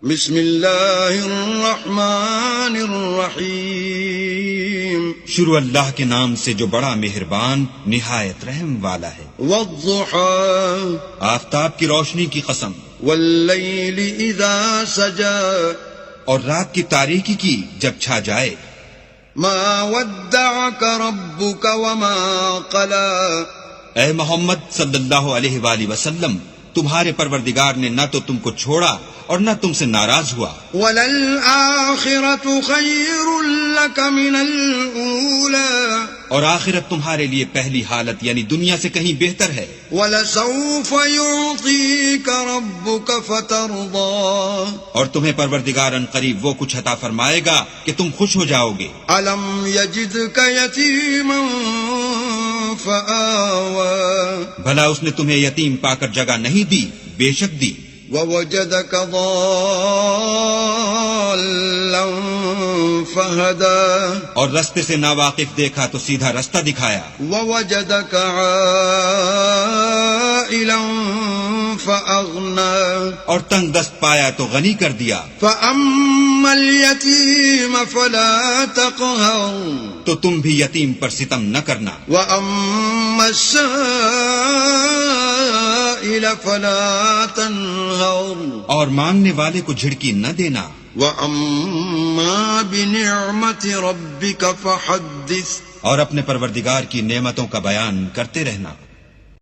بسم اللہ الرحمن الرحیم، شروع اللہ کے نام سے جو بڑا مہربان نہایت رحم والا ہے۔ والضحى آفتاب کی روشنی کی قسم، واللیل اذا سجى اور رات کی تاریکی کی جب چھا جائے۔ ما ودعك ربك وما قلى، اے محمد صلی اللہ علیہ وآلہ وسلم، تمہارے پروردگار نے نہ تو تم کو چھوڑا اور نہ تم سے ناراض ہوا۔ وَلَلْآخِرَةُ خَيْرٌ لَكَ مِنَ الْأُولَى، اور آخرت تمہارے لیے پہلی حالت یعنی دنیا سے کہیں بہتر ہے۔ وَلَسَوْفَ يُعْطِيكَ رَبُّكَ فَتَرْضَىٰ، اور تمہیں پروردگار ان قریب وہ کچھ عطا فرمائے گا کہ تم خوش ہو جاؤ گے۔ أَلَمْ يَجِدْكَ يَتِيمًا فَآوَىٰ، بھلا اس نے تمہیں یتیم پا کر جگہ نہیں دی؟ بے شک دی۔ وَوَجَدَكَ ضَالًّا فَهَدَىٰ، اور رستے سے ناواقف دیکھا تو سیدھا رستہ دکھایا۔ وَوَجَدَكَ عَائِلًا فَأَغْنَىٰ، اور تنگ دست پایا تو غنی کر دیا۔ فَأَمَّا الْيَتِيمَ فَلَا تَقْهَرْ، تو تم بھی یتیم پر ستم نہ کرنا۔ وَأَمَّا السَّائِلَ فَلَا تَنْهَرْ، اور مانگنے والے کو جھڑکی نہ دینا۔ وَأَمَّا بِنِعْمَةِ رَبِّكَ فَحَدِّثْ، اور اپنے پروردگار کی نعمتوں کا بیان کرتے رہنا۔